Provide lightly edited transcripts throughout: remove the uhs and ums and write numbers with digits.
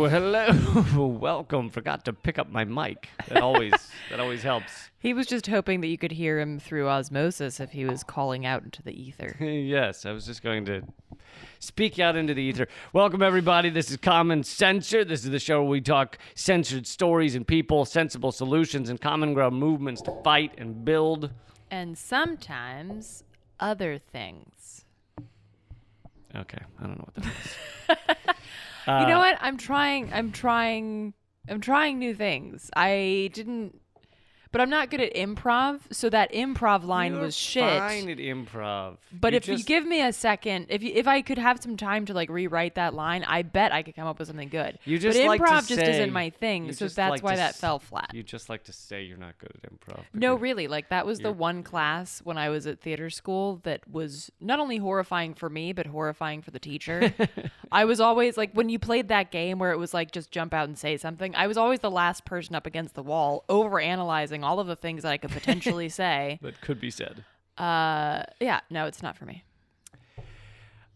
Hello. Welcome. Forgot to pick up my mic. That always helps. He was just hoping that you could hear him through osmosis if he was calling out into the ether. Yes, I was just going to speak out into the ether. Welcome, everybody. This is Common Censored. This is the show where we talk censored stories and people, sensible solutions, and common ground movements to fight and build. And sometimes other things. Okay, I don't know what that is. You know what? I'm trying new things. But I'm not good at improv, so that improv line was shit. You're fine at improv. But if you give me a second, if I could have some time to like rewrite that line, I bet I could come up with something good. You just but like improv to just say, isn't my thing, so that's why that fell flat. You just like to say you're not good at improv. No, really, like that was the one class when I was at theater school that was not only horrifying for me, but horrifying for the teacher. I was always like, when you played that game where it was like, just jump out and say something, I was always the last person up against the wall, overanalyzing all of the things that I could potentially say. That could be said. Yeah, no, it's not for me.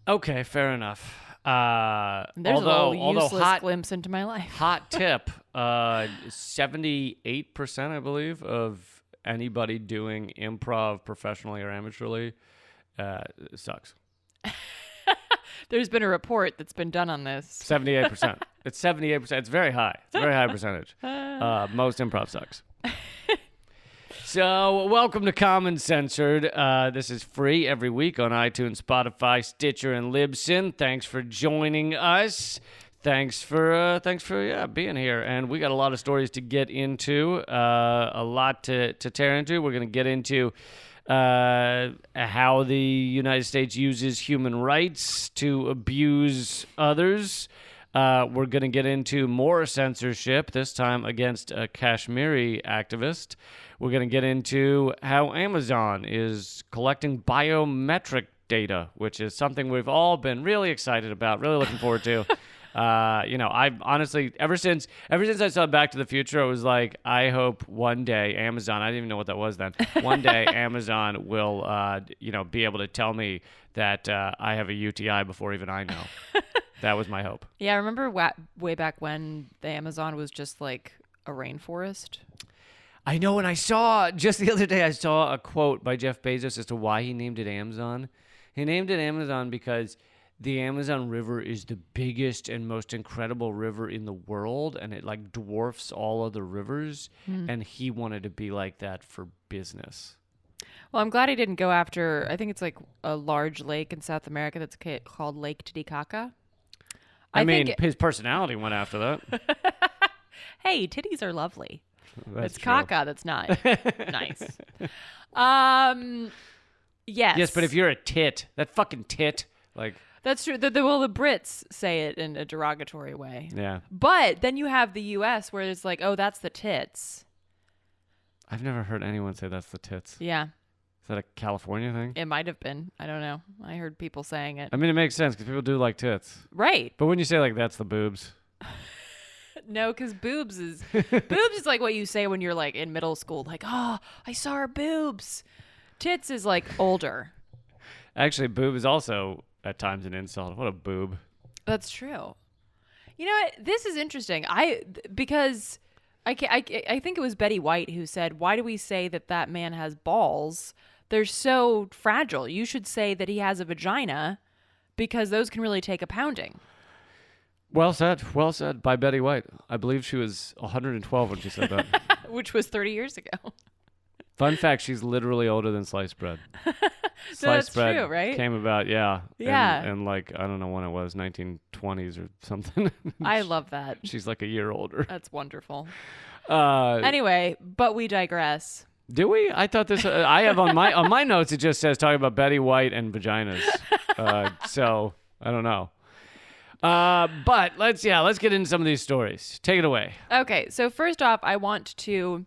Okay, fair enough. There's a little useless glimpse into my life. Hot tip, 78%, I believe, of anybody doing improv professionally or amateurly sucks. There's been a report that's been done on this. 78%. It's 78%. It's very high. It's a very high percentage. Most improv sucks. So, welcome to Common Censored. This is free every week on iTunes, Spotify, Stitcher, and Libsyn. Thanks for joining us. Thanks for being here. And we got a lot of stories to get into, a lot to tear into. We're going to get into how the United States uses human rights to abuse others. We're going to get into more censorship, this time against a Kashmiri activist. We're going to get into how Amazon is collecting biometric data, which is something we've all been really excited about, really looking forward to. I've honestly, ever since I saw Back to the Future, I was like, I hope one day Amazon, I didn't even know what that was then, one day Amazon will, be able to tell me that I have a UTI before even I know. That was my hope. Yeah, I remember way back when the Amazon was just like a rainforest. I know, and I saw, just the other day, I saw a quote by Jeff Bezos as to why he named it Amazon. He named it Amazon because the Amazon River is the biggest and most incredible river in the world, and it like dwarfs all other rivers, and he wanted to be like that for business. Well, I'm glad he didn't go after, I think it's like a large lake in South America that's called Lake Titicaca. I mean, his personality went after that. Hey, titties are lovely. That's it's true. caca that's not nice. Yes. Yes, but if you're a tit, that fucking tit, like... That's true. The Brits say it in a derogatory way. Yeah. But then you have the U.S. where it's like, oh, that's the tits. I've never heard anyone say that's the tits. Yeah. Is that a California thing? It might have been. I don't know. I heard people saying it. I mean, it makes sense because people do like tits. Right. But when you say like that's the boobs... No, because boobs is like what you say when you're like in middle school, like, oh, I saw her boobs. Tits is like older. Actually, boob is also at times an insult. What a boob. That's true. You know what? This is interesting. Because I think it was Betty White who said, why do we say that man has balls? They're so fragile. You should say that he has a vagina because those can really take a pounding. Well said by Betty White. I believe she was 112 when she said that. Which was 30 years ago. Fun fact, she's literally older than sliced bread. Sliced bread true, right? Came about, yeah. Yeah. And like, I don't know when it was, 1920s or something. I love that. She's like a year older. That's wonderful. Anyway, but we digress. Do we? I thought this, I have on my notes, it just says talking about Betty White and vaginas. So, I don't know. But let's get into some of these stories. Take it away. Okay, so first off, I want to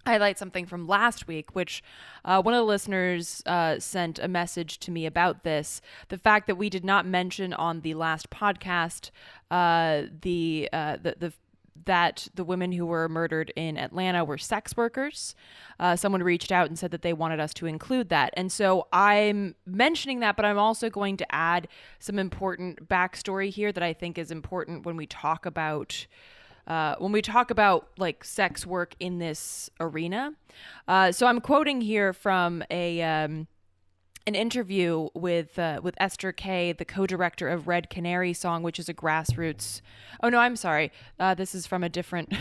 highlight something from last week, which one of the listeners sent a message to me about this. The fact that we did not mention on the last podcast the that the women who were murdered in Atlanta were sex workers. Someone reached out and said that they wanted us to include that. And so I'm mentioning that, but I'm also going to add some important backstory here that I think is important when we talk about like sex work in this arena. So I'm quoting here from an interview with Esther Kay, the co-director of Red Canary Song, which is a grassroots. Oh no, I'm sorry. This is from a different.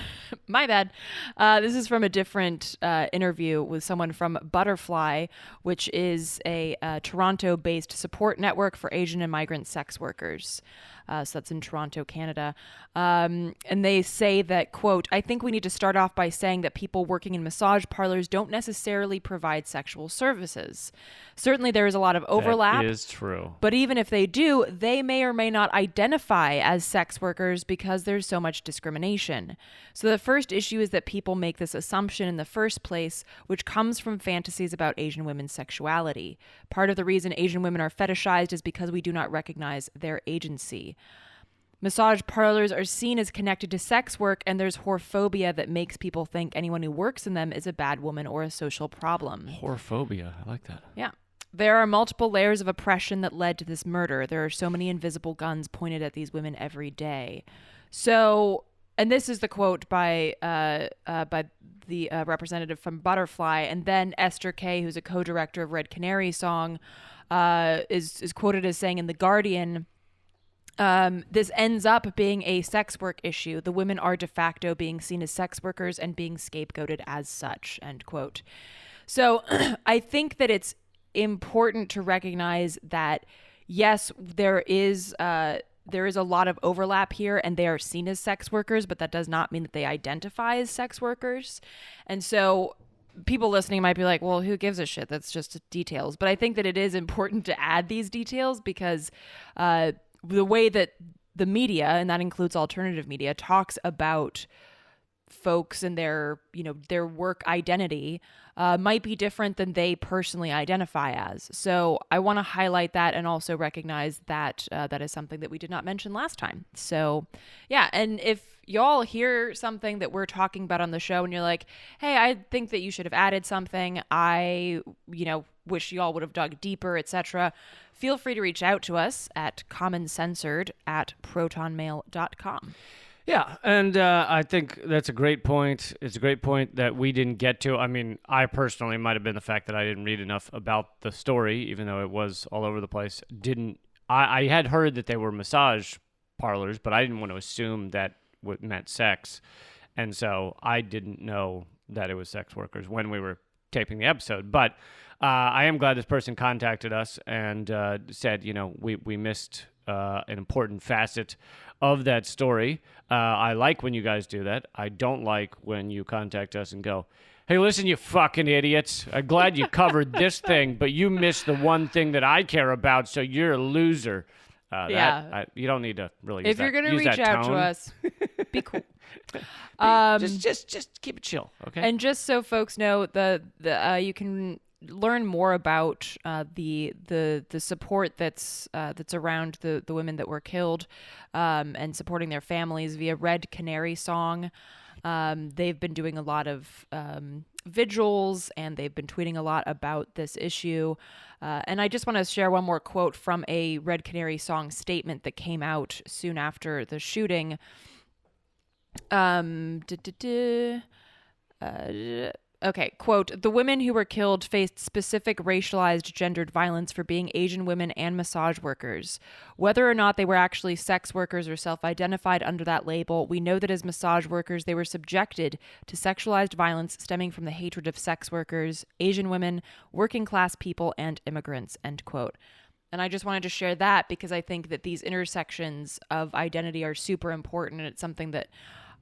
My bad. This is from a different interview with someone from Butterfly, which is a Toronto-based support network for Asian and migrant sex workers. So that's in Toronto, Canada. And they say that, quote, "I think we need to start off by saying that people working in massage parlors don't necessarily provide sexual services. Certainly there is a lot of overlap. That is true. But even if they do, they may or may not identify as sex workers because there's so much discrimination. So the first issue is that people make this assumption in the first place, which comes from fantasies about Asian women's sexuality. Part of the reason Asian women are fetishized is because we do not recognize their agency. Massage parlors are seen as connected to sex work, and there's whorephobia that makes people think anyone who works in them is a bad woman or a social problem." Whorephobia. I like that. Yeah. "There are multiple layers of oppression that led to this murder. There are so many invisible guns pointed at these women every day." So, and this is the quote by the representative from Butterfly, and then Esther Kay, who's a co-director of Red Canary Song, is quoted as saying in The Guardian, "This ends up being a sex work issue. The women are de facto being seen as sex workers and being scapegoated as such," end quote. So I think that it's important to recognize that, yes, there is a lot of overlap here and they are seen as sex workers, but that does not mean that they identify as sex workers. And so people listening might be like, well, who gives a shit? That's just details. But I think that it is important to add these details because the way that the media, and that includes alternative media, talks about folks and their work identity might be different than they personally identify as. So I want to highlight that and also recognize that that is something that we did not mention last time. So yeah, and if y'all hear something that we're talking about on the show and you're like, hey, I think that you should have added something, I wish y'all would have dug deeper, etc., feel free to reach out to us at commoncensored@protonmail.com. Yeah, and I think that's a great point. It's a great point that we didn't get to. I mean, I personally might have been the fact that I didn't read enough about the story, even though it was all over the place. I had heard that they were massage parlors, but I didn't want to assume that what meant sex, and so I didn't know that it was sex workers when we were taping the episode. But I am glad this person contacted us and said, we missed an important facet of that story. I like when you guys do that. I don't like when you contact us and go, hey, listen, you fucking idiots. I'm glad you covered this thing, but you missed the one thing that I care about, so you're a loser. You don't need to really use if you're that, going to reach out to us, be cool. Just keep it chill, okay? And just so folks know, you can learn more about the support that's around the women that were killed and supporting their families via Red Canary Song. They've been doing a lot of vigils and they've been tweeting a lot about this issue. And I just want to share one more quote from a Red Canary Song statement that came out soon after the shooting. Okay, quote, "The women who were killed faced specific racialized gendered violence for being Asian women and massage workers. Whether or not they were actually sex workers or self-identified under that label, we know that as massage workers, they were subjected to sexualized violence stemming from the hatred of sex workers, Asian women, working class people, and immigrants," end quote. And I just wanted to share that because I think that these intersections of identity are super important, and it's something that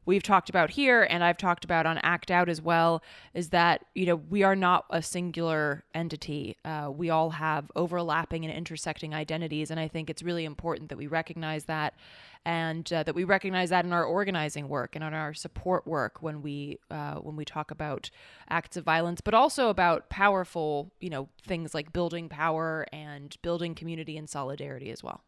we've talked about here and I've talked about on Act Out as well, is that, we are not a singular entity. We all have overlapping and intersecting identities. And I think it's really important that we recognize that and that we recognize that in our organizing work and in our support work when we talk about acts of violence, but also about powerful, things like building power and building community and solidarity as well.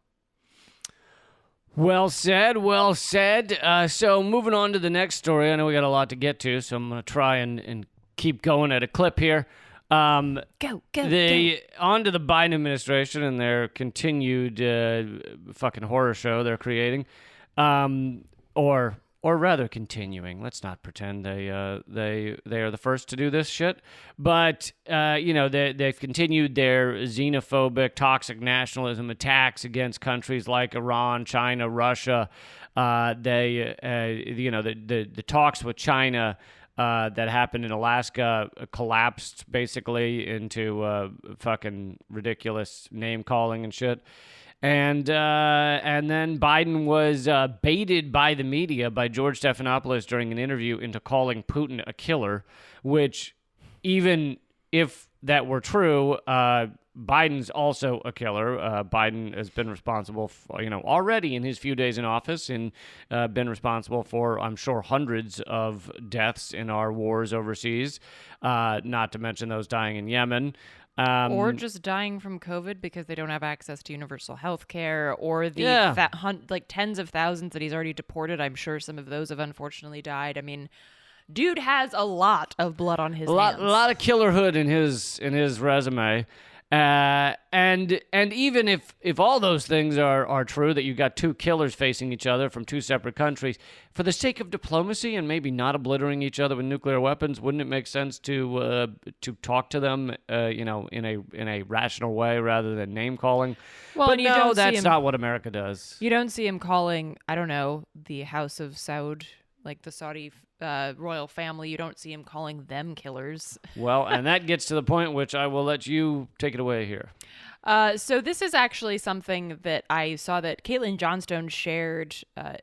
Well said, well said. So moving on to the next story. I know we got a lot to get to, so I'm going to try and keep going at a clip here. Go. On to the Biden administration and their continued fucking horror show they're creating. Or rather continuing. Let's not pretend they are the first to do this shit. But they've continued their xenophobic, toxic nationalism attacks against countries like Iran, China, Russia. The talks with China that happened in Alaska collapsed basically into fucking ridiculous name calling and shit. And then Biden was baited by the media, by George Stephanopoulos during an interview, into calling Putin a killer, which, even if that were true, Biden's also a killer. Biden has been responsible for, already in his few days in office, and been responsible for, I'm sure, hundreds of deaths in our wars overseas, not to mention those dying in Yemen. Or just dying from COVID because they don't have access to universal health care, or the tens of thousands that he's already deported. I'm sure some of those have unfortunately died. I mean, dude has a lot of blood on his hands. A lot of killerhood in his resume. And even if all those things are true, that you got two killers facing each other from two separate countries, for the sake of diplomacy and maybe not obliterating each other with nuclear weapons, wouldn't it make sense to talk to them, in a rational way rather than name calling? Well, but no, that's not what America does. You don't see him calling, I don't know, the House of Saud, like the Saudi royal family. You don't see him calling them killers. Well, and that gets to the point which I will let you take it away here. So this is actually something that I saw that Caitlin Johnstone shared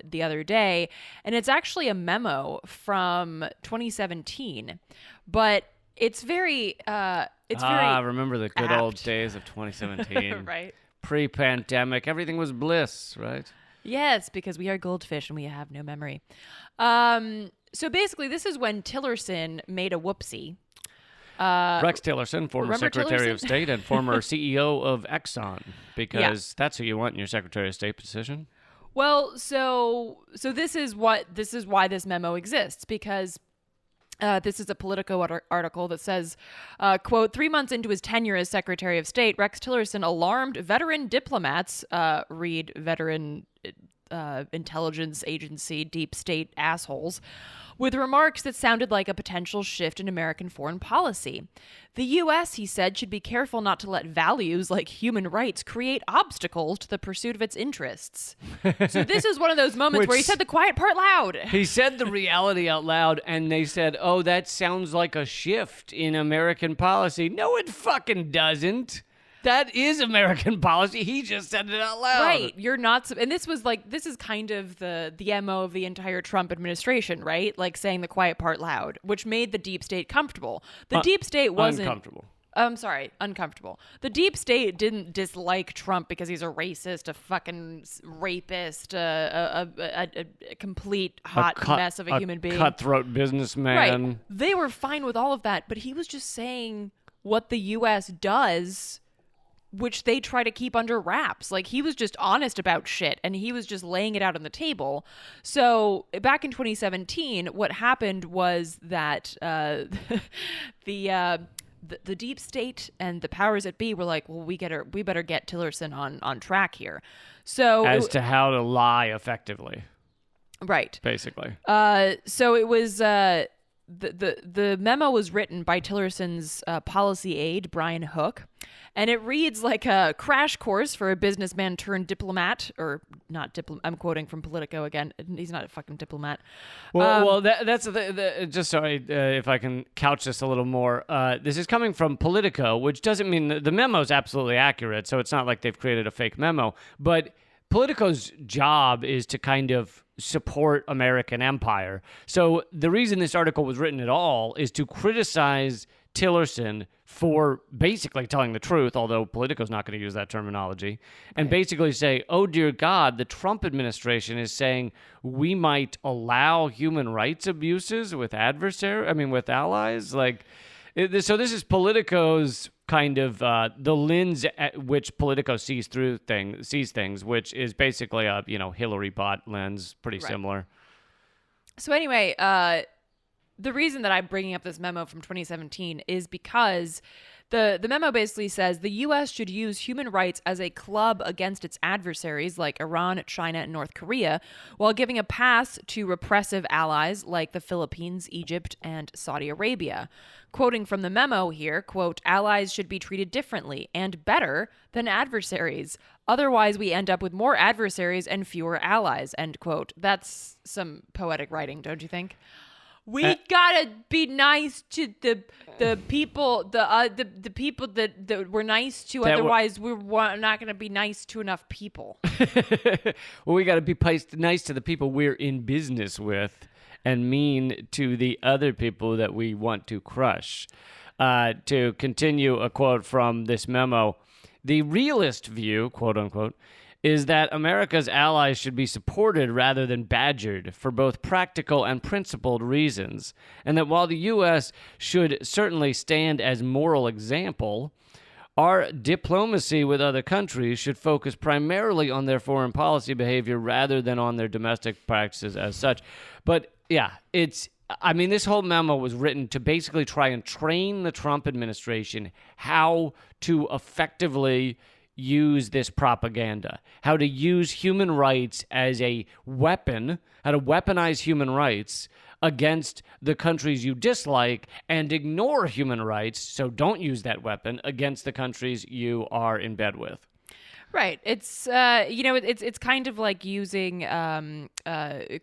the other day, and it's actually a memo from 2017, but it's very remember the good old apt. days of 2017. Right. Pre-pandemic, everything was bliss, right? Yes, because we are goldfish and we have no memory. So basically, this is when Tillerson made a whoopsie. Rex Tillerson, former Secretary of State and former CEO of Exxon, because that's who you want in your Secretary of State position. Well, so this is why this memo exists, because this is a Politico article that says, quote, 3 months into his tenure as Secretary of State, Rex Tillerson alarmed veteran diplomats, read veteran intelligence agency, deep state assholes, with remarks that sounded like a potential shift in American foreign policy. The U.S., he said, should be careful not to let values like human rights create obstacles to the pursuit of its interests. So this is one of those moments where he said the quiet part loud. He said the reality out loud, and they said, oh, that sounds like a shift in American policy. No, it fucking doesn't. That is American policy. He just said it out loud. Right. You're not. And this is kind of the MO of the entire Trump administration, right? Like saying the quiet part loud, which made the deep state comfortable. The deep state wasn't. Uncomfortable. I'm sorry, uncomfortable. The deep state didn't dislike Trump because he's a racist, a fucking rapist, a complete hot mess of a human being. Cutthroat businessman. Right. They were fine with all of that, but he was just saying what the U.S. does, which they try to keep under wraps. Like, he was just honest about shit, and he was just laying it out on the table. So back in 2017, what happened was that the deep state and the powers that be were like, well, we better get Tillerson on track here. So as to how to lie effectively. Right. Basically. So it was the memo was written by Tillerson's policy aide, Brian Hook, and it reads like a crash course for a businessman turned diplomat, or not diplomat. I'm quoting from Politico again. He's not a fucking diplomat. Well, that's just sorry if I can couch this a little more. This is coming from Politico, which doesn't mean the memo is absolutely accurate. So it's not like they've created a fake memo, but Politico's job is to kind of support American empire. So the reason this article was written at all is to criticize Tillerson for basically telling the truth, although Politico's not going to use that terminology, and basically say, oh, dear God, the Trump administration is saying we might allow human rights abuses with allies. Like, So this is Politico's kind of the lens at which Politico sees things, which is basically a Hillary bot lens, pretty similar. So anyway, the reason that I'm bringing up this memo from 2017 is because the memo basically says the U.S. should use human rights as a club against its adversaries like Iran, China, and North Korea, while giving a pass to repressive allies like the Philippines, Egypt, and Saudi Arabia. Quoting from the memo here, quote, allies should be treated differently and better than adversaries. Otherwise, we end up with more adversaries and fewer allies, end quote. That's some poetic writing, don't you think? We gotta be nice to the people the people that we're nice to. Otherwise, we're not gonna be nice to enough people. Well, we gotta be nice to the people we're in business with, and mean to the other people that we want to crush. To continue a quote from this memo, the realist view, quote unquote, is that America's allies should be supported rather than badgered for both practical and principled reasons, and that while the U.S. should certainly stand as moral example, our diplomacy with other countries should focus primarily on their foreign policy behavior rather than on their domestic practices as such. But yeah, this whole memo was written to basically try and train the Trump administration how to effectively use this propaganda, how to use human rights as a weapon, how to weaponize human rights against the countries you dislike, and ignore human rights, so don't use that weapon, against the countries you are in bed with. Right. It's it's kind of like using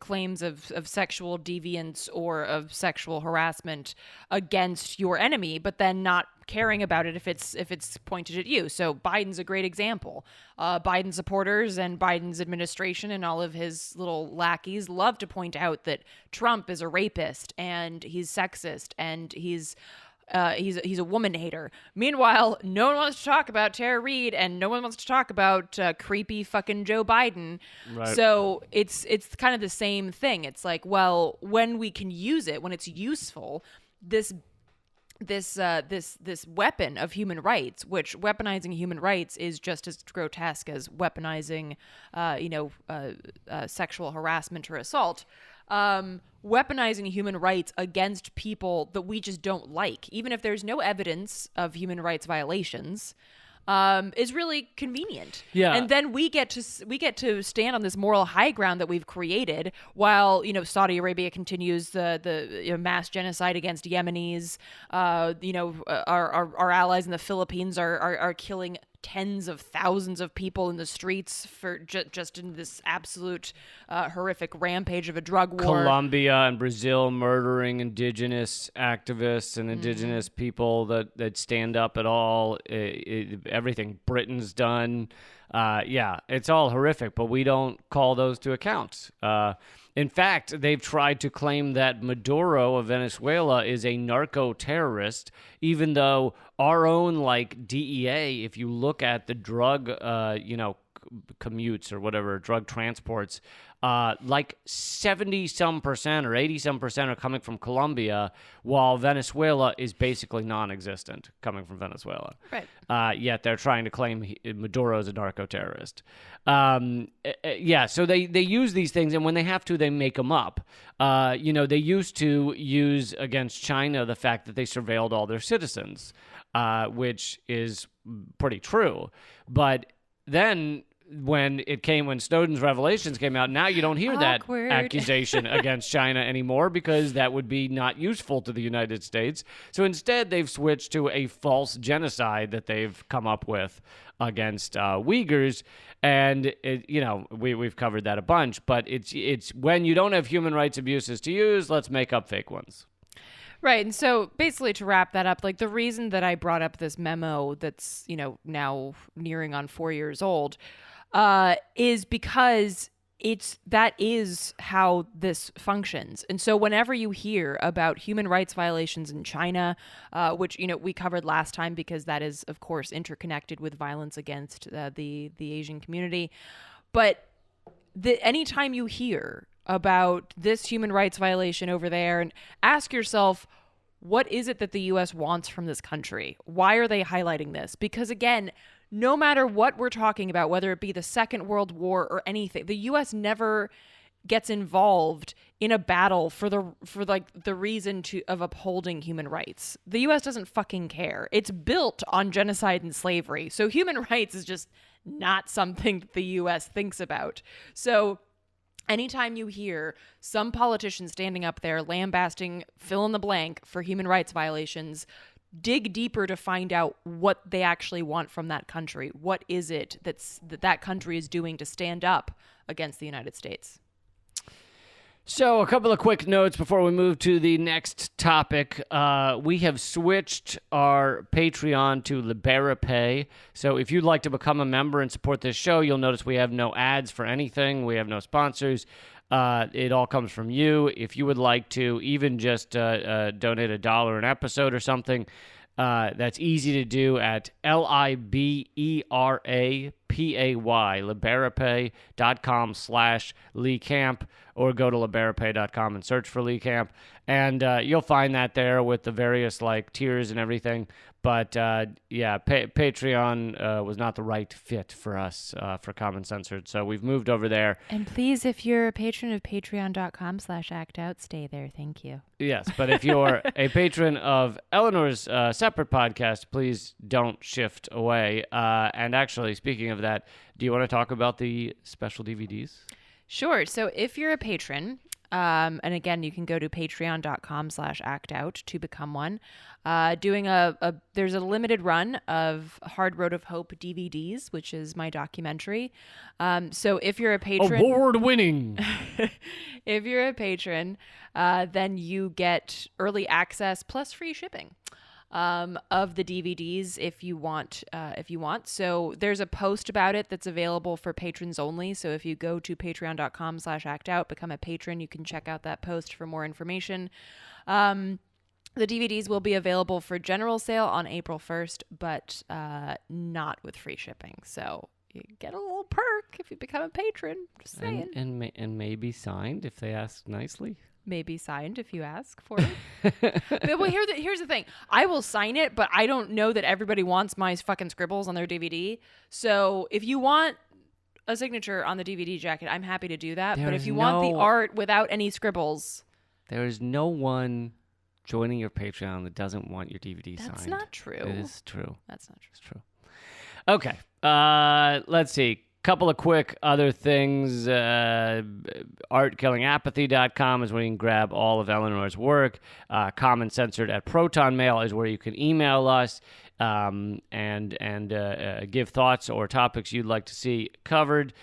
claims of sexual deviance or of sexual harassment against your enemy, but then not caring about it if it's pointed at you. So Biden's a great example. Biden supporters and Biden's administration and all of his little lackeys love to point out that Trump is a rapist and he's sexist and he's a woman hater. Meanwhile, no one wants to talk about Tara Reid and no one wants to talk about creepy fucking Joe Biden. Right. So it's kind of the same thing. It's like, well, when we can use it, when it's useful, this weapon of human rights, which weaponizing human rights is just as grotesque as weaponizing, sexual harassment or assault. Weaponizing human rights against people that we just don't like, even if there's no evidence of human rights violations, is really convenient. Yeah. And then we get to stand on this moral high ground that we've created while, Saudi Arabia continues the mass genocide against Yemenis. Our allies in the Philippines are killing tens of thousands of people in the streets for just in this absolute horrific rampage of a drug war. Colombia and Brazil murdering indigenous activists and indigenous people that stand up at all. Everything Britain's done. It's all horrific, but we don't call those to account. In fact, they've tried to claim that Maduro of Venezuela is a narco-terrorist, even though our own, DEA, if you look at the drug, commutes or whatever, drug transports, 70-some% or 80-some% are coming from Colombia, while Venezuela is basically non-existent coming from Venezuela. Right. Yet they're trying to claim Maduro is a narco-terrorist. So they use these things, and when they have to, they make them up. They used to use against China the fact that they surveilled all their citizens, which is pretty true. But then when Snowden's revelations came out, now you don't hear Awkward. that accusation against China anymore, because that would be not useful to the United States. So instead, they've switched to a false genocide that they've come up with against Uyghurs. And we've covered that a bunch, but it's when you don't have human rights abuses to use, let's make up fake ones. Right. And so basically, to wrap that up, the reason that I brought up this memo that's, now nearing on 4 years old, is because that is how this functions. And so whenever you hear about human rights violations in China, which, we covered last time because that is, of course, interconnected with violence against the Asian community. But anytime you hear about this human rights violation over there, and ask yourself, What is it that the U.S. wants from this country? Why are they highlighting this? Because again, no matter what we're talking about, whether it be the Second World War or anything, the U.S. never gets involved in a battle for the reason of upholding human rights. The U.S. doesn't fucking care. It's built on genocide and slavery. So human rights is just not something that the U.S. thinks about. So anytime you hear some politician standing up there lambasting fill in the blank for human rights violations, dig deeper to find out what they actually want from that country. What is it that country is doing to stand up against the United States? So a couple of quick notes before we move to the next topic. We have switched our Patreon to LiberaPay. So if you'd like to become a member and support this show, you'll notice we have no ads for anything. We have no sponsors. It all comes from you. If you would like to even just donate $1 an episode or something, that's easy to do at LIBERAPAY, liberapay.com/Lee Camp, or go to liberapay.com and search for Lee Camp. And you'll find that there with the various tiers and everything. But Patreon was not the right fit for us for Common Censored. So we've moved over there. And please, if you're a patron of patreon.com/actout, stay there. Thank you. Yes, but if you're a patron of Eleanor's separate podcast, please don't shift away. And actually, speaking of that, do you want to talk about the special DVDs? Sure. So if you're a patron, and again, you can go to patreon.com/actout to become one. There's a limited run of Hard Road of Hope DVDs, which is my documentary. So if you're a patron, award-winning. If you're a patron, then you get early access plus free shipping of the DVDs if you want. So there's a post about it that's available for patrons only. So if you go to patreon.com/actout, become a patron, you can check out that post for more information. The DVDs will be available for general sale on April 1st, but not with free shipping. So you get a little perk if you become a patron. Just saying. And maybe signed if they ask nicely. Maybe signed if you ask for it. But here's the thing. I will sign it, but I don't know that everybody wants my fucking scribbles on their DVD. So if you want a signature on the DVD jacket, I'm happy to do that. But if you want the art without any scribbles... There is no one joining your Patreon that doesn't want your DVD signed. That's not true. It is true. That's not true. It's true. Okay. Let's see. Couple of quick other things. ArtKillingApathy.com is where you can grab all of Eleanor's work. Common Censored at Proton Mail is where you can email us and give thoughts or topics you'd like to see covered.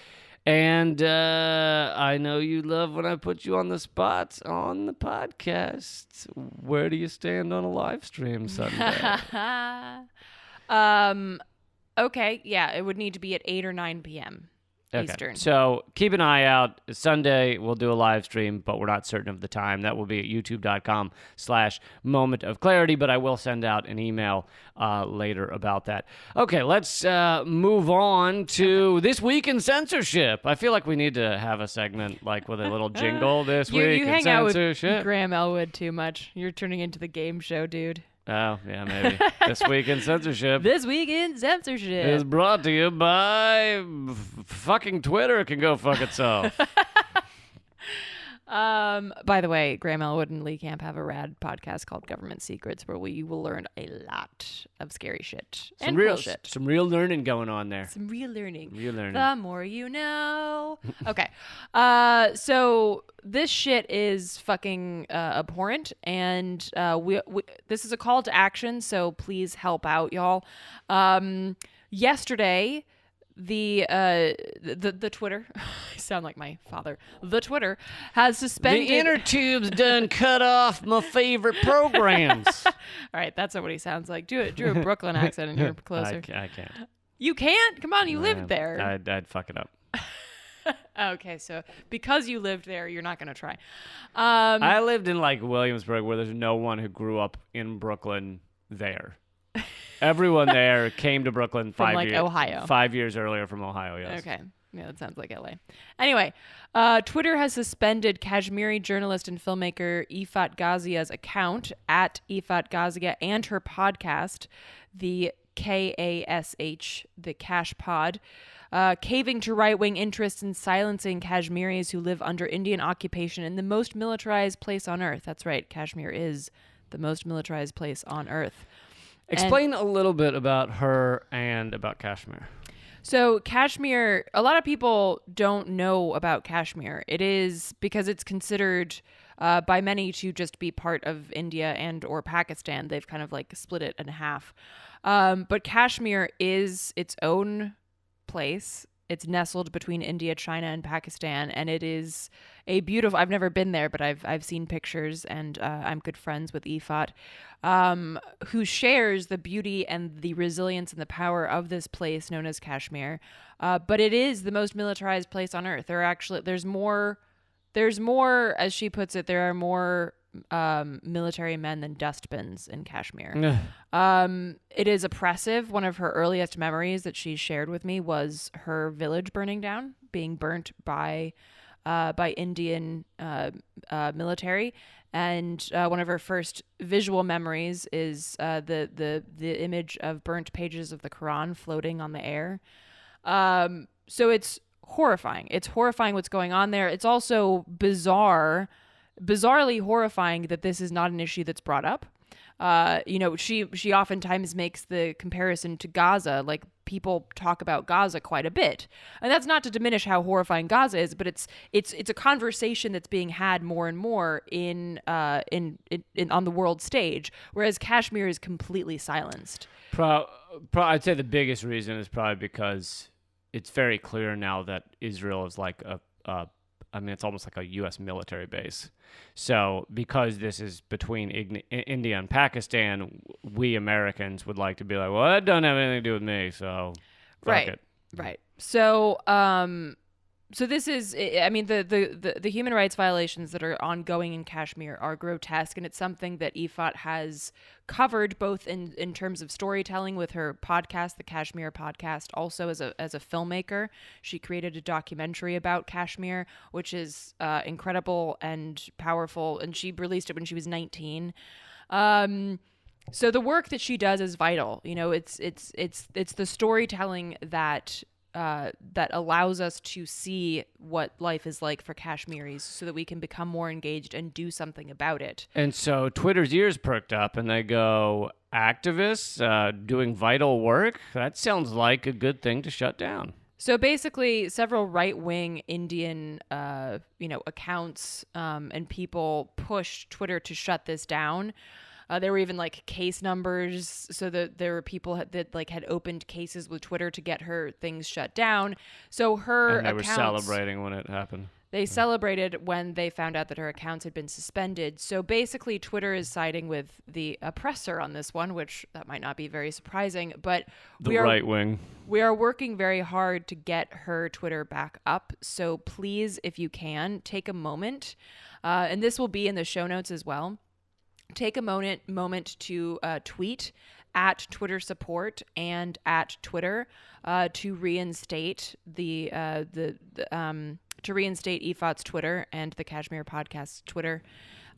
And I know you love when I put you on the spot on the podcast. Where do you stand on a live stream Sunday? Okay, yeah, it would need to be at 8 or 9 p.m. Eastern. So keep an eye out. Sunday, we'll do a live stream, but we're not certain of the time. That will be at youtube.com/Moment of Clarity, but I will send out an email later about that. Okay, let's move on to This Week in Censorship. I feel like we need to have a segment with a little jingle this week you in hang censorship. Out with Graham Elwood too much. You're turning into the game show, dude. Oh, yeah, maybe. This Week in Censorship. This Week in Censorship is brought to you by fucking Twitter. It can go fuck itself. By the way, Graham Elwood and Lee Camp have a rad podcast called Government Secrets where you will learn a lot of scary shit and cool shit. Some real learning going on there. Some real learning. Real learning. The more you know. Okay. So this shit is fucking abhorrent, and we this is a call to action, so please help out, y'all. Yesterday, the Twitter, I sound like my father. The Twitter has suspended. The inner tube's done cut off my favorite programs. All right, that's not what he sounds like. Do a Brooklyn accent and you're closer. I can't. You can't? Come on, you lived there. I'd fuck it up. Okay, so because you lived there, you're not gonna try. I lived in Williamsburg, where there's no one who grew up in Brooklyn there. Everyone there came to Brooklyn from Ohio. 5 years earlier from Ohio, yes. Okay. Yeah, that sounds like LA. Anyway, Twitter has suspended Kashmiri journalist and filmmaker Ifat Ghazia's account at Ifat Ghazia and her podcast, the KASH, the Cash Pod, caving to right-wing interests and silencing Kashmiris who live under Indian occupation in the most militarized place on earth. That's right, Kashmir is the most militarized place on earth. Explain a little bit about her and about Kashmir. So Kashmir, a lot of people don't know about Kashmir. It is because it's considered by many to just be part of India and or Pakistan. They've kind of like split it in half. But Kashmir is its own place. It's nestled between India, China, and Pakistan, and it is a beautiful. I've never been there, but I've seen pictures, and I'm good friends with Ifat, who shares the beauty and the resilience and the power of this place known as Kashmir. But it is the most militarized place on earth. There's more, as she puts it, there are more military men than dustbins in Kashmir. It is oppressive. One of her earliest memories that she shared with me was her village burning down, being burnt by Indian military. And one of her first visual memories is the image of burnt pages of the Quran floating on the air. So it's horrifying. It's horrifying what's going on there. It's also bizarrely horrifying that this is not an issue that's brought up. She oftentimes makes the comparison to Gaza. Like, people talk about Gaza quite a bit, and that's not to diminish how horrifying Gaza is, but it's a conversation that's being had more and more in on the world stage, whereas Kashmir is completely silenced. I'd say the biggest reason is probably because it's very clear now that Israel is like it's almost like a U.S. military base. So because this is between India and Pakistan, we Americans would like to be like, well, that doesn't have anything to do with me, so fuck it. Right. So, so this is, I mean, the human rights violations that are ongoing in Kashmir are grotesque, and it's something that Ifat has covered both in terms of storytelling with her podcast, the Kashmir Podcast, also as a filmmaker. She created a documentary about Kashmir, which is incredible and powerful, and she released it when she was 19. So the work that she does is vital. You know, it's the storytelling that allows us to see what life is like for Kashmiris so that we can become more engaged and do something about it. And so Twitter's ears perked up and they go, activists doing vital work? That sounds like a good thing to shut down. So basically, several right-wing Indian, accounts and people pushed Twitter to shut this down. There were even like case numbers, so that there were people that like had opened cases with Twitter to get her things shut down. So her and they accounts, were celebrating when it happened. They celebrated when they found out that her accounts had been suspended. So basically, Twitter is siding with the oppressor on this one, which that might not be very surprising. But the right wing. We are working very hard to get her Twitter back up. So please, if you can, take a moment, and this will be in the show notes as well. Take a moment to tweet at Twitter support and at Twitter to reinstate to reinstate Ifat's Twitter and the Kashmir Podcast's Twitter,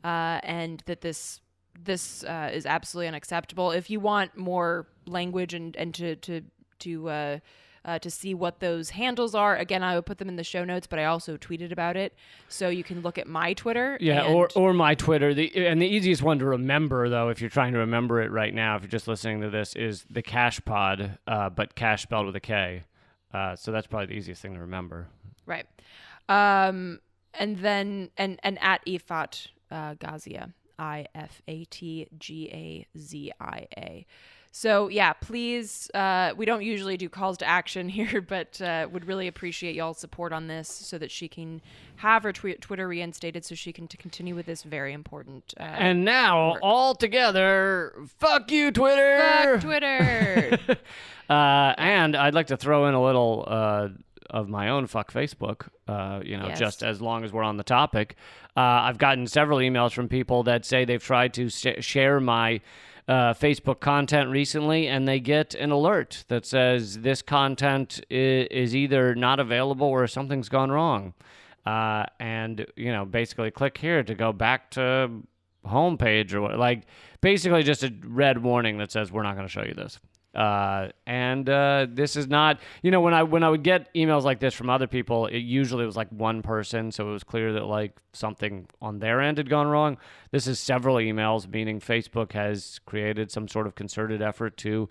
and that this is absolutely unacceptable. If you want more language and to see what those handles are, again, I will put them in the show notes, but I also tweeted about it, so you can look at my Twitter. Yeah, or my Twitter. The easiest one to remember, though, if you're trying to remember it right now, if you're just listening to this, is the Cash Pod, but Cash spelled with a K. So that's probably the easiest thing to remember. Right. And then and at Ifat Ghazia, IFATGAZIA. So yeah, please, we don't usually do calls to action here, but would really appreciate y'all's support on this so that she can have her Twitter reinstated so she can continue with this very important and now, work. All together, fuck you, Twitter! Fuck Twitter! And I'd like to throw in a little of my own fuck Facebook, yes. Just as long as we're on the topic. I've gotten several emails from people that say they've tried to share my Facebook content recently, and they get an alert that says this content is either not available or something's gone wrong. And, basically click here to go back to homepage or what, like basically just a red warning that says we're not going to show you this. And this is not, when I would get emails like this from other people, it usually was like one person, so it was clear that like something on their end had gone wrong. This is several emails, meaning Facebook has created some sort of concerted effort to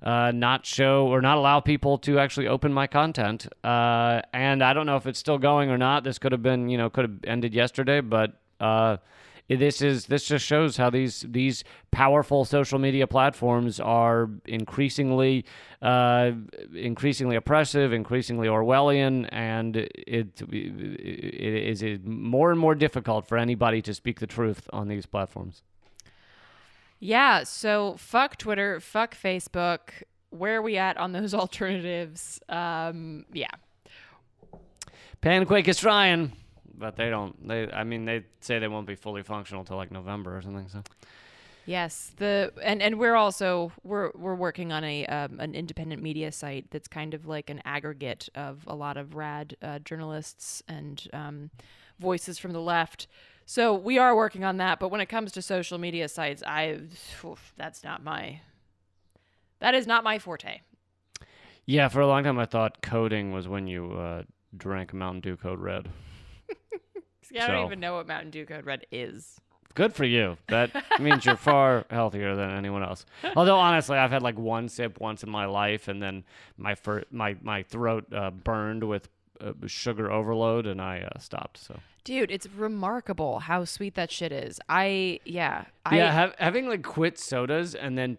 not show or not allow people to actually open my content. And I don't know if it's still going or not. This could have been, could have ended yesterday, but this just shows how these powerful social media platforms are increasingly oppressive, increasingly Orwellian, and it is more and more difficult for anybody to speak the truth on these platforms. Yeah, so fuck Twitter, fuck Facebook. Where are we at on those alternatives? Yeah. Panquake is trying. But they say they won't be fully functional till like November or something. So, yes, and we're working on an independent media site that's kind of like an aggregate of a lot of rad journalists and voices from the left. So we are working on that. But when it comes to social media sites, that is not my forte. Yeah, for a long time I thought coding was when you drank Mountain Dew Code Red. I don't even know what Mountain Dew Code Red is. Good for you. That means you're far healthier than anyone else. Although, honestly, I've had like one sip once in my life, and then my throat burned with sugar overload, and I stopped. So, dude, it's remarkable how sweet that shit is. Having like quit sodas, and then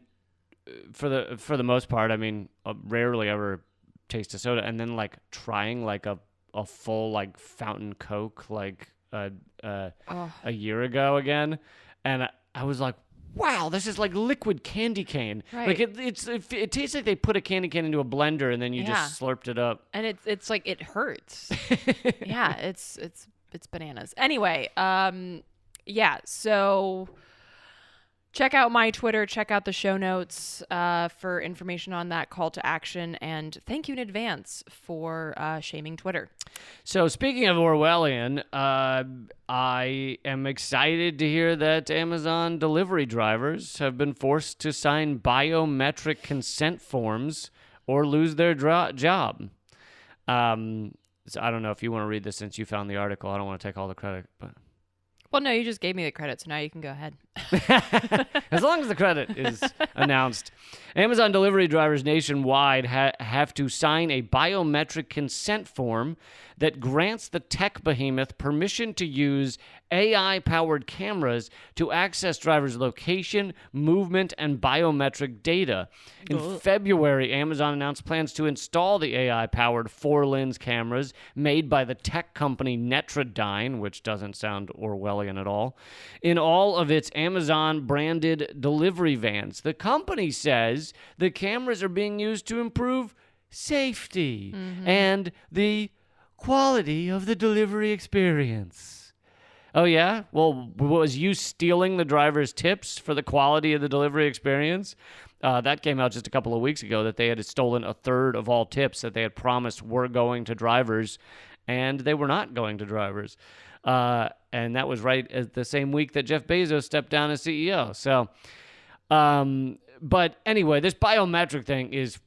for the most part, I mean, rarely ever taste a soda, and then like trying like a full like fountain Coke like a year ago again, and I was like, wow, this is like liquid candy cane. Right. Like it tastes like they put a candy cane into a blender and then you just slurped it up. And it's like it hurts. Yeah, it's bananas. Anyway, so check out my Twitter, check out the show notes for information on that call to action, and thank you in advance for shaming Twitter. So speaking of Orwellian, I am excited to hear that Amazon delivery drivers have been forced to sign biometric consent forms or lose their job. So I don't know if you want to read this since you found the article. I don't want to take all the credit, but... Well, no, you just gave me the credit, so now you can go ahead. As long as the credit is announced. Amazon delivery drivers nationwide have to sign a biometric consent form that grants the tech behemoth permission to use AI-powered cameras to access drivers' location, movement, and biometric data. In February, Amazon announced plans to install the AI-powered 4-lens cameras made by the tech company Netradyne, which doesn't sound Orwellian at all, in all of its Amazon-branded delivery vans. The company says the cameras are being used to improve safety and the quality of the delivery experience. Oh, yeah? Well, was you stealing the driver's tips for the quality of the delivery experience? That came out just a couple of weeks ago that they had stolen a third of all tips that they had promised were going to drivers, and they were not going to drivers. And that was right at the same week that Jeff Bezos stepped down as CEO. So, but anyway, this biometric thing is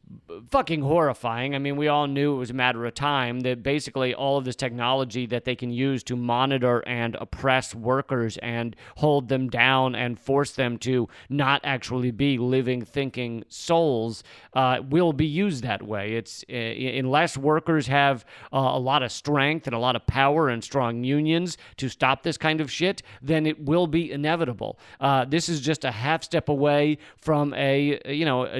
fucking horrifying. I mean, we all knew it was a matter of time that basically all of this technology that they can use to monitor and oppress workers and hold them down and force them to not actually be living, thinking souls will be used that way. It's unless workers have a lot of strength and a lot of power and strong unions to stop this kind of shit, then it will be inevitable. This is just a half step away from a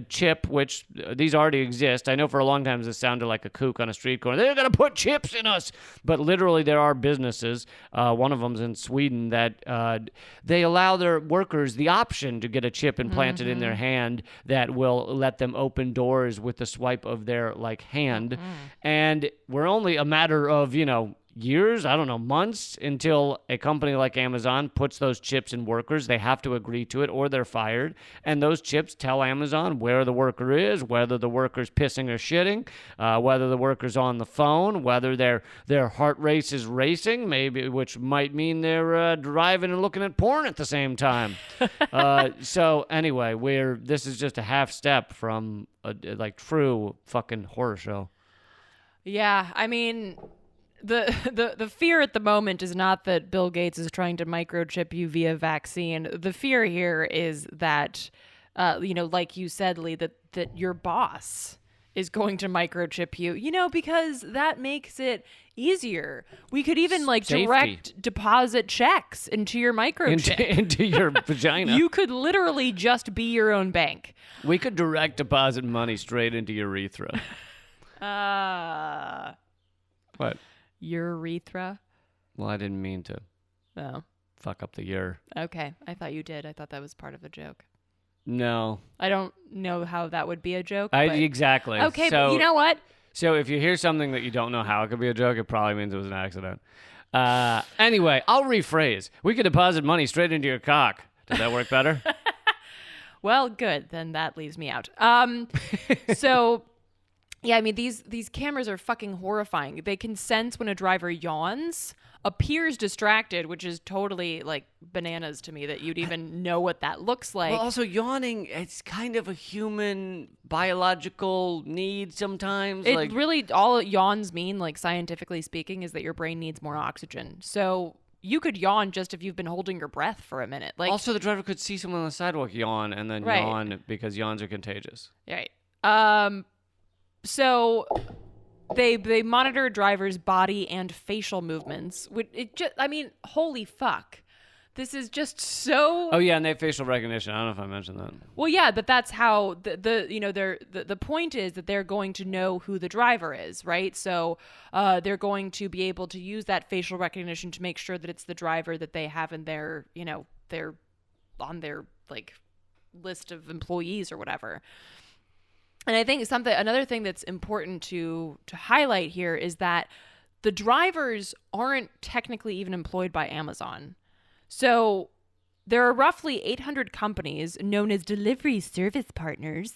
chip, which these already exist. I know for a long time this sounded like a kook on a street corner. They're going to put chips in us. But literally there are businesses, one of them's in Sweden, that they allow their workers the option to get a chip implanted in their hand that will let them open doors with the swipe of their hand. And we're only a matter of, years, I don't know, months until a company like Amazon puts those chips in workers. They have to agree to it or they're fired. And those chips tell Amazon where the worker is, whether the worker's pissing or shitting, whether the worker's on the phone, whether their heart rate is racing, maybe, which might mean they're driving and looking at porn at the same time. So anyway, this is just a half step from a true fucking horror show. Yeah, I mean, the fear at the moment is not that Bill Gates is trying to microchip you via vaccine. The fear here is that, like you said, Lee, that your boss is going to microchip you, because that makes it easier. We could even direct deposit checks into your microchip. Into your vagina. You could literally just be your own bank. We could direct deposit money straight into your urethra. What? Urethra? Well, I didn't mean to. Oh. Fuck up the ur. Okay. I thought you did. I thought that was part of the joke. No. I don't know how that would be a joke. Exactly. Okay, so, but you know what? So if you hear something that you don't know how it could be a joke, it probably means it was an accident. Anyway, I'll rephrase. We could deposit money straight into your cock. Does that work better? Well, good. Then that leaves me out. So... Yeah, I mean, these cameras are fucking horrifying. They can sense when a driver yawns, appears distracted, which is totally, bananas to me that you'd even know what that looks like. Well, also, yawning, it's kind of a human biological need sometimes. It really, all yawns mean, scientifically speaking, is that your brain needs more oxygen. So you could yawn just if you've been holding your breath for a minute. Also, the driver could see someone on the sidewalk yawn and then yawn because yawns are contagious. Right. So they monitor a driver's body and facial movements. Holy fuck. This is just so... Oh, yeah, and they have facial recognition. I don't know if I mentioned that. Well, yeah, but that's how the point is that they're going to know who the driver is, right? So they're going to be able to use that facial recognition to make sure that it's the driver that they have in their, their on their list of employees or whatever. And I think another thing that's important to highlight here is that the drivers aren't technically even employed by Amazon. So there are roughly 800 companies known as delivery service partners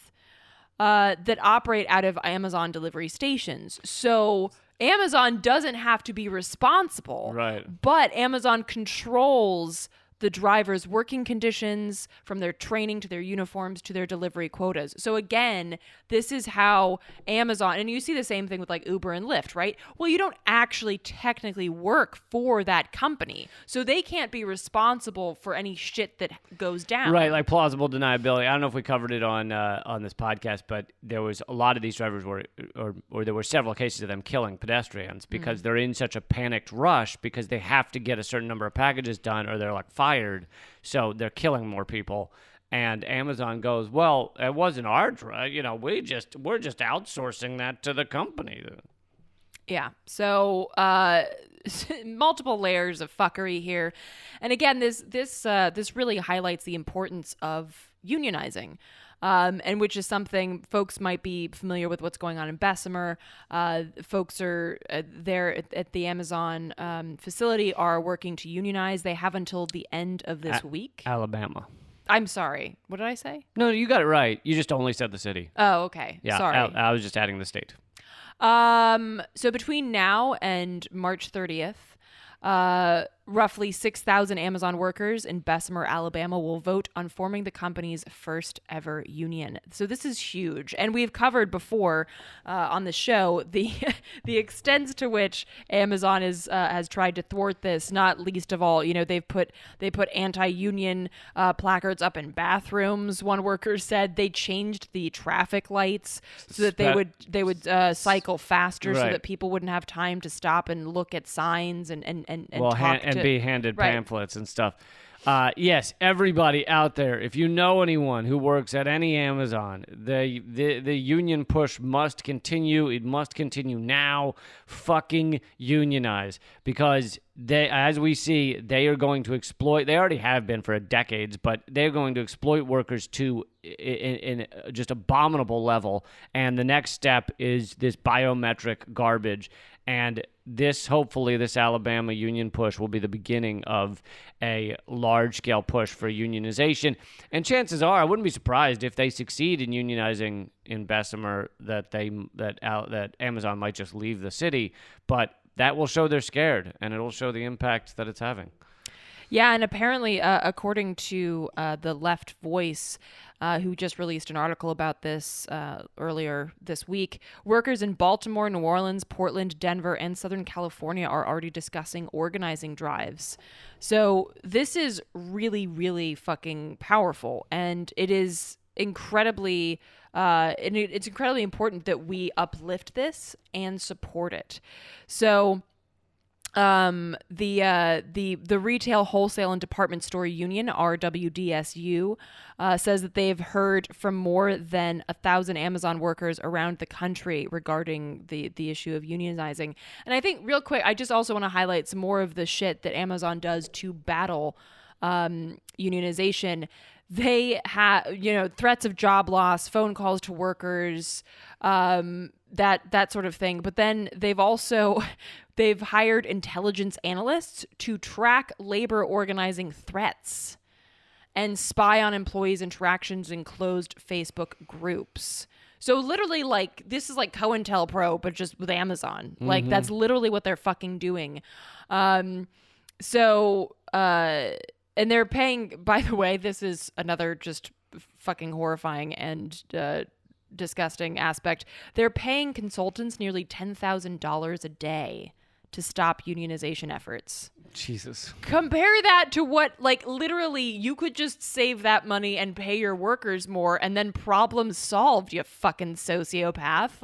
that operate out of Amazon delivery stations. So Amazon doesn't have to be responsible, right? But Amazon controls the driver's working conditions, from their training to their uniforms to their delivery quotas. So again, this is how Amazon, and you see the same thing with Uber and Lyft, right? Well, you don't actually technically work for that company, so they can't be responsible for any shit that goes down. Right, plausible deniability. I don't know if we covered it on this podcast, but there was a lot of these drivers or there were several cases of them killing pedestrians because they're in such a panicked rush because they have to get a certain number of packages done or they're fired. So they're killing more people. And Amazon goes, well, it wasn't our drive. We're just outsourcing that to the company. Yeah. So multiple layers of fuckery here. And again, this really highlights the importance of unionizing. And which is something folks might be familiar with what's going on in Bessemer. Folks are there at the Amazon facility are working to unionize. They have until the end of this week. Alabama. I'm sorry. What did I say? No, you got it right. You just only said the city. Oh, okay. Yeah, sorry. I was just adding the state. So between now and March 30th, roughly 6,000 Amazon workers in Bessemer, Alabama will vote on forming the company's first ever union. So this is huge. And we've covered before on the show the extent to which Amazon has tried to thwart this, not least of all, they put anti-union placards up in bathrooms. One worker said they changed the traffic lights so that they would cycle faster so that people wouldn't have time to stop and look at signs and be handed pamphlets and stuff. Yes, everybody out there, if you know anyone who works at any Amazon, the union push must continue. It must continue now. Fucking unionize, because as we see, they are going to exploit. They already have been for decades, but they're going to exploit workers to in just abominable level. And the next step is this biometric garbage. And hopefully this Alabama union push will be the beginning of a large-scale push for unionization. And chances are, I wouldn't be surprised if they succeed in unionizing in Bessemer that Amazon might just leave the city. But that will show they're scared, and it'll show the impact that it's having. Yeah, and apparently, according to the Left Voice, who just released an article about this earlier this week, workers in Baltimore, New Orleans, Portland, Denver, and Southern California are already discussing organizing drives. So this is really, really fucking powerful, and it is incredibly it's incredibly important that we uplift this and support it. So the Retail, Wholesale, and Department Store Union, RWDSU, says that they've heard from more than 1,000 Amazon workers around the country regarding the issue of unionizing. And I think real quick, I just also want to highlight some more of the shit that Amazon does to battle unionization. They have, threats of job loss, phone calls to workers, that sort of thing. But then they've hired intelligence analysts to track labor organizing threats and spy on employees' interactions in closed Facebook groups. So literally, this is like COINTELPRO, but just with Amazon. Mm-hmm. That's literally what they're fucking doing. And they're paying, by the way, this is another just fucking horrifying and disgusting aspect. They're paying consultants nearly $10,000 a day to stop unionization efforts. Jesus. Compare that to what, literally, you could just save that money and pay your workers more and then problem solved, you fucking sociopath.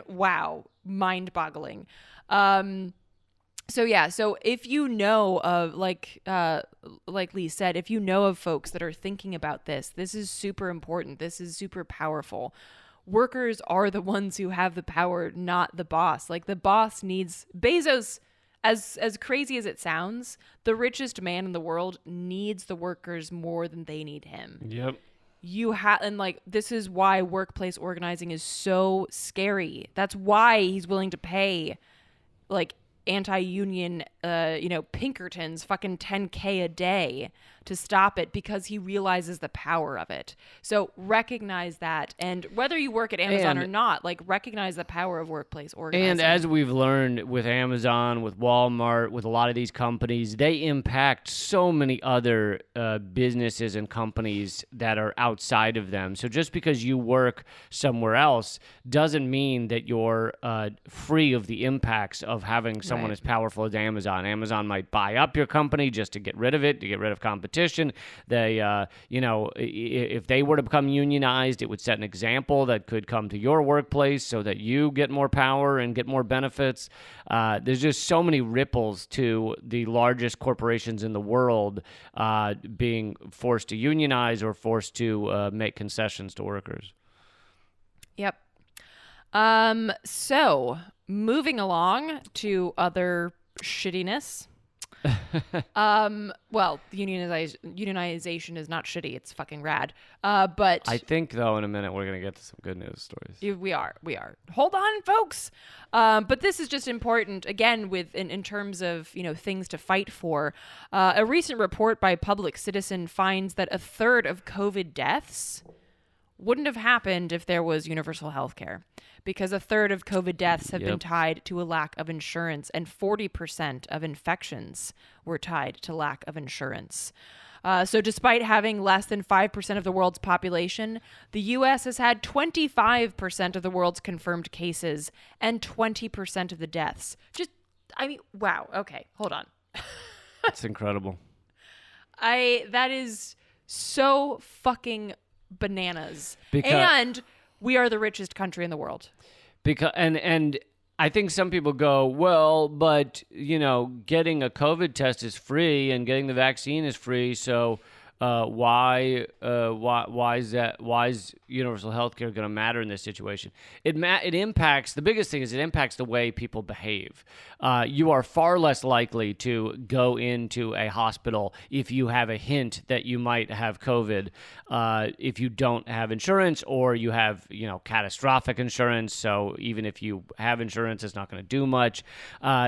Wow. Mind-boggling. So if you know of, like Lee said, if you know of folks that are thinking about this is super important. This is super powerful. Workers are the ones who have the power, not the boss. The boss needs Bezos. As crazy as it sounds, the richest man in the world needs the workers more than they need him. Yep. This is why workplace organizing is so scary. That's why he's willing to pay, anti-union, Pinkertons fucking $10K a day to stop it because he realizes the power of it. So recognize that. And whether you work at Amazon or not, recognize the power of workplace organizing. And as we've learned with Amazon, with Walmart, with a lot of these companies, they impact so many other businesses and companies that are outside of them. So just because you work somewhere else doesn't mean that you're free of the impacts of having someone as powerful as Amazon. Amazon might buy up your company just to get rid of it, to get rid of competition. They, if they were to become unionized, it would set an example that could come to your workplace so that you get more power and get more benefits. There's just so many ripples to the largest corporations in the world being forced to unionize or forced to make concessions to workers. Yep. So moving along to other shittiness. Unionization is not shitty. It's fucking rad. But I think, though, in a minute we're gonna get to some good news stories. We are. Hold on, folks. But this is just important again in terms of things to fight for. A recent report by Public Citizen finds that 1/3 of COVID deaths wouldn't have happened if there was universal health care, because 1/3 of COVID deaths have been tied to a lack of insurance, and 40% of infections were tied to lack of insurance. So despite having less than 5% of the world's population, the U.S. has had 25% of the world's confirmed cases and 20% of the deaths. Wow. Okay, hold on. It's incredible. That is so fucking bananas. And we are the richest country in the world. Because and I think some people go, well, but getting a COVID test is free and getting the vaccine is free, so Why is universal health care going to matter in this situation? It impacts, the biggest thing is it impacts the way people behave. You are far less likely to go into a hospital if you have a hint that you might have COVID, if you don't have insurance, or you have, catastrophic insurance. So even if you have insurance, it's not going to do much.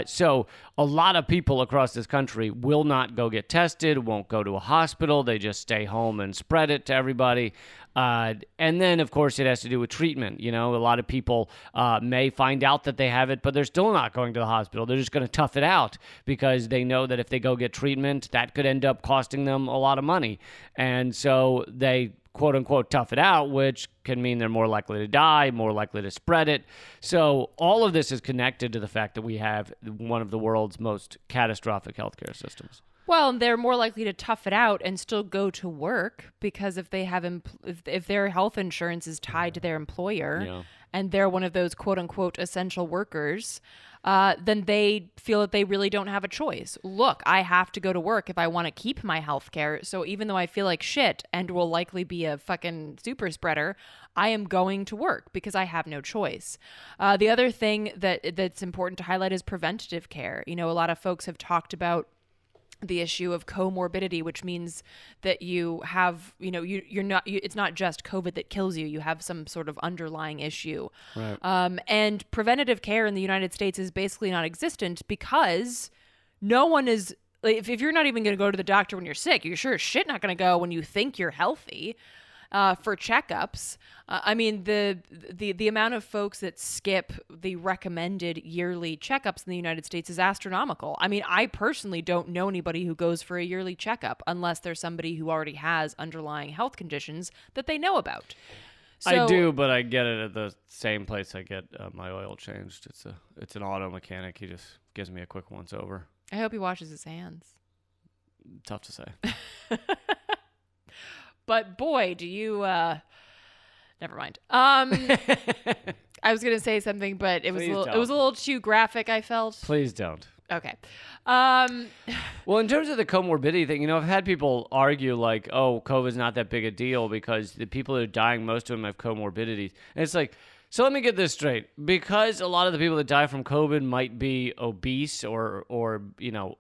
So a lot of people across this country will not go get tested, won't go to a hospital. They just stay home and spread it to everybody. And then, of course, it has to do with treatment. A lot of people may find out that they have it, but they're still not going to the hospital. They're just going to tough it out because they know that if they go get treatment, that could end up costing them a lot of money. And so they quote unquote tough it out, which can mean they're more likely to die, more likely to spread it. So all of this is connected to the fact that we have one of the world's most catastrophic healthcare systems. Well, they're more likely to tough it out and still go to work because if they have if their health insurance is tied to their employer and they're one of those quote unquote essential workers, then they feel that they really don't have a choice. Look, I have to go to work if I want to keep my health care. So even though I feel like shit and will likely be a fucking super spreader, I am going to work because I have no choice. The other thing that's important to highlight is preventative care. A lot of folks have talked about the issue of comorbidity, which means that you have, it's not just COVID that kills you. You have some sort of underlying issue. Right. And preventative care in the United States is basically non-existent because no one is, if you're not even going to go to the doctor when you're sick, you're sure as shit not going to go when you think you're healthy. For checkups. The amount of folks that skip the recommended yearly checkups in the United States is astronomical. I personally don't know anybody who goes for a yearly checkup unless there's somebody who already has underlying health conditions that they know about. I do, but I get it at the same place I get my oil changed. It's an auto mechanic. He just gives me a quick once over. I hope he washes his hands. Tough to say. But boy, do you, never mind. I was going to say something, but it was a little too graphic, I felt. Please don't. Okay. Well, in terms of the comorbidity thing, I've had people argue like, oh, COVID's not that big a deal because the people that are dying, most of them have comorbidities. And it's like, so let me get this straight. Because a lot of the people that die from COVID might be obese or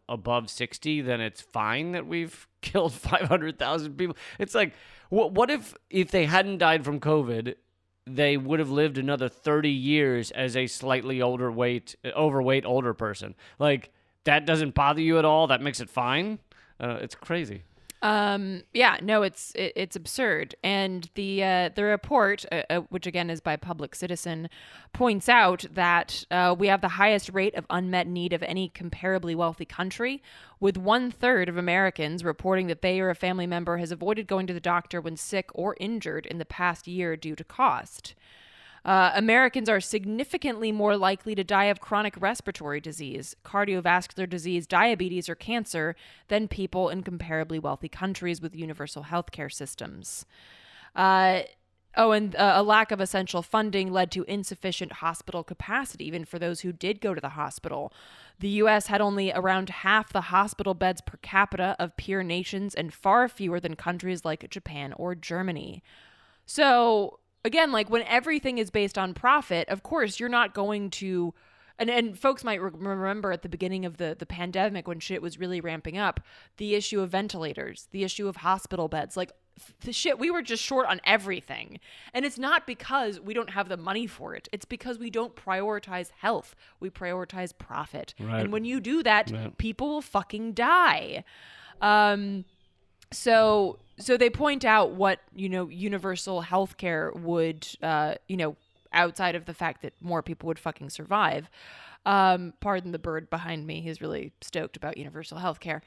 above 60, then it's fine that we've killed 500,000 people. It's like, what if they hadn't died from COVID, they would have lived another 30 years as a slightly overweight older person? Like, that doesn't bother you at all? That makes it fine? It's crazy. It's absurd. And the report, which again is by Public Citizen, points out that we have the highest rate of unmet need of any comparably wealthy country, with 1/3 of Americans reporting that they or a family member has avoided going to the doctor when sick or injured in the past year due to cost. Americans are significantly more likely to die of chronic respiratory disease, cardiovascular disease, diabetes, or cancer than people in comparably wealthy countries with universal healthcare systems. A lack of essential funding led to insufficient hospital capacity, even for those who did go to the hospital. The U.S. had only around half the hospital beds per capita of peer nations and far fewer than countries like Japan or Germany. So again, like when everything is based on profit, of course, you're not going to, and folks might remember at the beginning of the pandemic when shit was really ramping up, the issue of ventilators, the issue of hospital beds, like the shit, we were just short on everything. And it's not because we don't have the money for it. It's because we don't prioritize health. We prioritize profit. Right. And when you do that, people will fucking die. So they point out what, universal healthcare would, outside of the fact that more people would fucking survive. Pardon the bird behind me. He's really stoked about universal healthcare.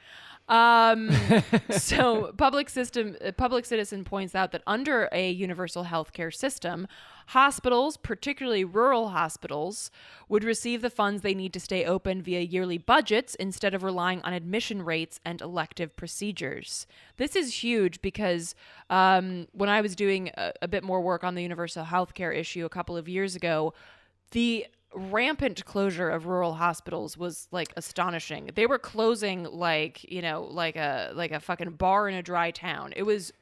So Public Citizen points out that under a universal healthcare system, hospitals, particularly rural hospitals, would receive the funds they need to stay open via yearly budgets instead of relying on admission rates and elective procedures. This is huge because when I was doing a bit more work on the universal healthcare issue a couple of years ago, the rampant closure of rural hospitals was like astonishing. They were closing like a fucking bar in a dry town. It was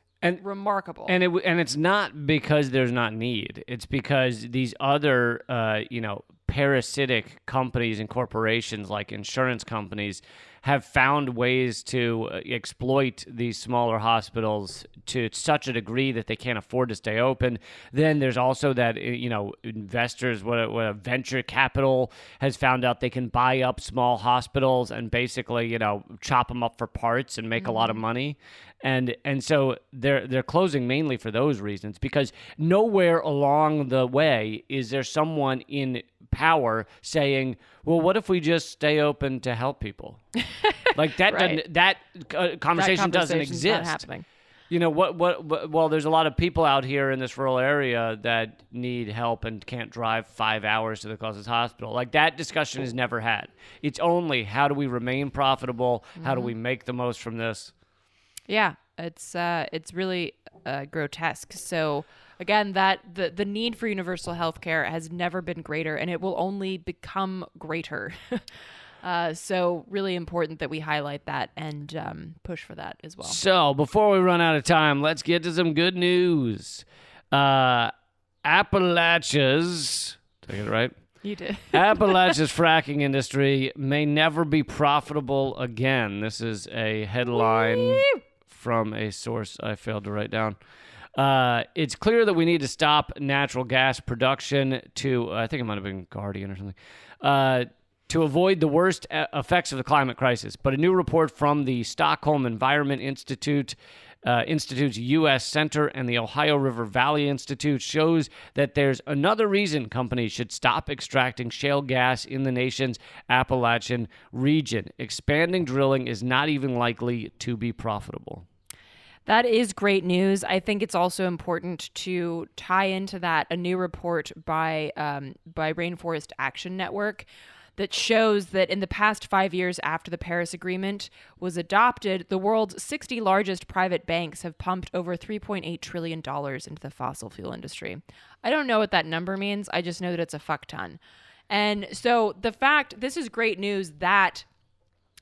remarkable. And it's not because there's not need. It's because these other parasitic companies and corporations like insurance companies have found ways to exploit these smaller hospitals to such a degree that they can't afford to stay open. Then there's also that, investors, what venture capital has found out they can buy up small hospitals and basically, chop them up for parts and make a lot of money. And so they're closing mainly for those reasons, because nowhere along the way is there someone in power saying, well, what if we just stay open to help people? Like that Right. that conversation doesn't Conversation's exist. not happening. Well, there's a lot of people out here in this rural area that need help and can't drive 5 hours to the closest hospital. Like, that discussion is never had. It's only, how do we remain profitable? How do we make the most from this? Yeah, it's really grotesque. So again, that the need for universal health care has never been greater, and it will only become greater. So really important that we highlight that and push for that as well. So before we run out of time, let's get to some good news. Appalachia's, did I get it right? You did. Appalachia's fracking industry may never be profitable again. This is a headline from a source I failed to write down. It's clear that we need to stop natural gas production to, I think it might have been Guardian or something, to avoid the worst effects of the climate crisis. But a new report from the Stockholm Environment Institute's U.S. Center and the Ohio River Valley Institute shows that there's another reason companies should stop extracting shale gas in the nation's Appalachian region. Expanding drilling is not even likely to be profitable. That is great news. I think it's also important to tie into that a new report by Rainforest Action Network that shows that in the past 5 years after the Paris Agreement was adopted, the world's 60 largest private banks have pumped over $3.8 trillion into the fossil fuel industry. I don't know what that number means. I just know that it's a fuck ton. And so this is great news that,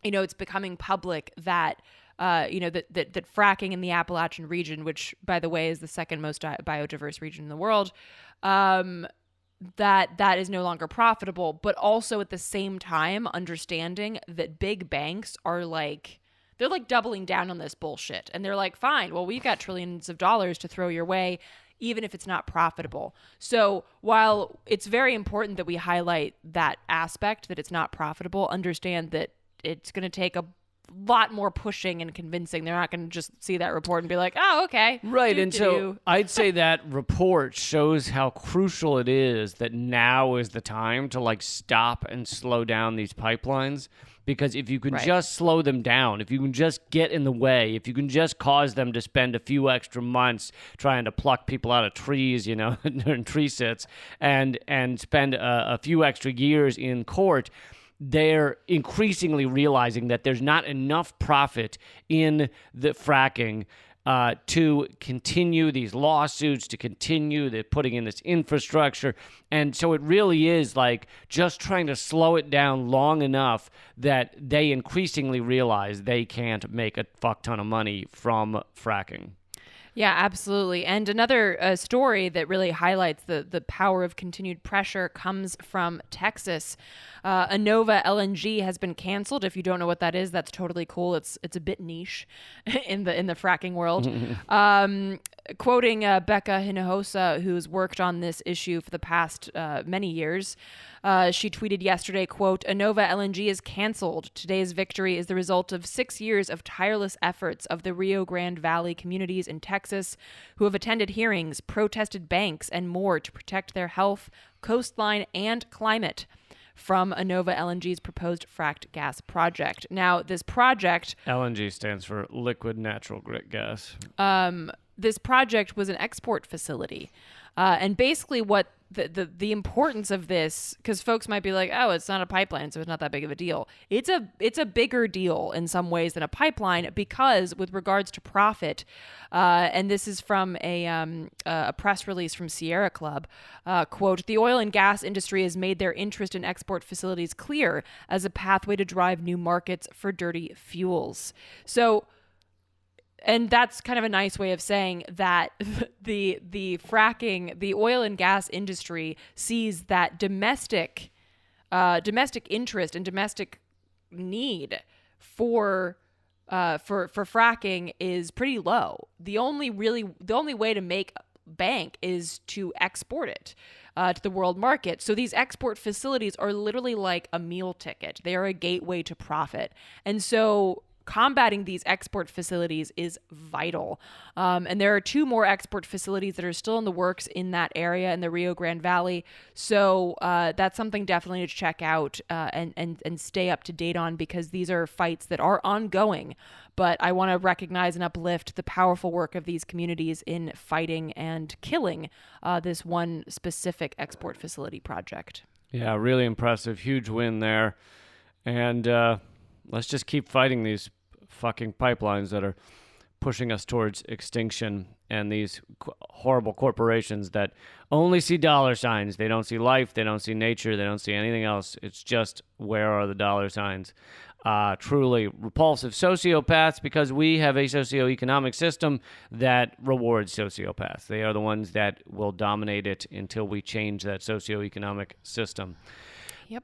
it's becoming public that, that fracking in the Appalachian region, which, by the way, is the second most biodiverse region in the world, that is no longer profitable, but also at the same time understanding that big banks are they're doubling down on this bullshit. And they're like, fine, well, we've got trillions of dollars to throw your way, even if it's not profitable. So while it's very important that we highlight that aspect, that it's not profitable, understand that it's going to take a lot more pushing and convincing. They're not going to just see that report and be like, oh, okay. Right. And so I'd say that report shows how crucial it is that now is the time to stop and slow down these pipelines. Because if you can just slow them down, if you can just get in the way, if you can just cause them to spend a few extra months trying to pluck people out of trees, in tree sits, and spend a few extra years in court, they're increasingly realizing that there's not enough profit in the fracking to continue these lawsuits, to continue putting in this infrastructure. And so it really is just trying to slow it down long enough that they increasingly realize they can't make a fuck ton of money from fracking. Yeah, absolutely. And another story that really highlights the power of continued pressure comes from Texas. Inova LNG has been canceled. If you don't know what that is, that's totally cool. It's a bit niche in the fracking world. Quoting Becca Hinojosa, who's worked on this issue for the past many years, she tweeted yesterday, quote, "Inova LNG is canceled. Today's victory is the result of 6 years of tireless efforts of the Rio Grande Valley communities in Texas who have attended hearings, protested banks, and more to protect their health, coastline, and climate from Inova LNG's proposed fracked gas project." Now, this project... LNG stands for liquid natural gas. This project was an export facility. And basically what the importance of this, because folks might be like, oh, it's not a pipeline, so it's not that big of a deal. It's a bigger deal in some ways than a pipeline, because with regards to profit, and this is from a press release from Sierra Club, quote, the oil and gas industry has made their interest in export facilities clear as a pathway to drive new markets for dirty fuels. So, and that's kind of a nice way of saying that the fracking, the oil and gas industry sees that domestic interest and domestic need for fracking is pretty low. The only way to make bank is to export it to the world market. So these export facilities are literally like a meal ticket. They are a gateway to profit. And so combating these export facilities is vital. And there are 2 more export facilities that are still in the works in that area in the Rio Grande Valley. So that's something definitely to check out and stay up to date on, because these are fights that are ongoing. But I want to recognize and uplift the powerful work of these communities in fighting and killing this one specific export facility project. Yeah, really impressive. Huge win there. And let's just keep fighting these fucking pipelines that are pushing us towards extinction, and these horrible corporations that only see dollar signs. They don't see life. They don't see nature. They don't see anything else. It's just, where are the dollar signs? Truly repulsive sociopaths, because we have a socioeconomic system that rewards sociopaths. They are the ones that will dominate it until we change that socioeconomic system. Yep.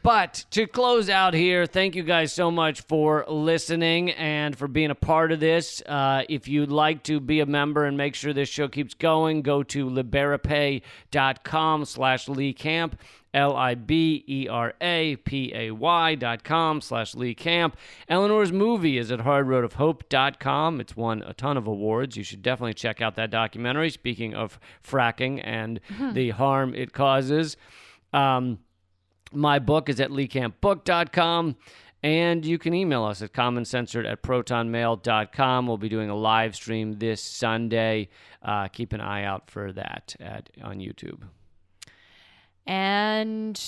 But to close out here, thank you guys so much for listening and for being a part of this. If you'd like to be a member and make sure this show keeps going, go to liberapay.com/Lee Camp, liberapay.com/Lee Camp. Eleanor's movie is at hardroadofhope.com. It's won a ton of awards. You should definitely check out that documentary, speaking of fracking and the harm it causes. My book is at leecampbook.com, and you can email us at commoncensored@protonmail.com. We'll be doing a live stream this Sunday. Keep an eye out for that on YouTube. And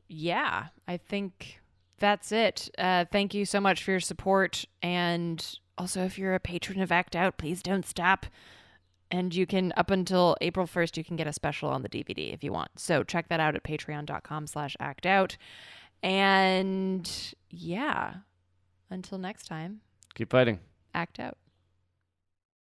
yeah, I think that's it. Thank you so much for your support. And also, if you're a patron of Act Out, please don't stop. And you can, up until April 1st, you can get a special on the DVD if you want. So check that out at patreon.com/actout. And yeah, until next time, Keep fighting. Act Out.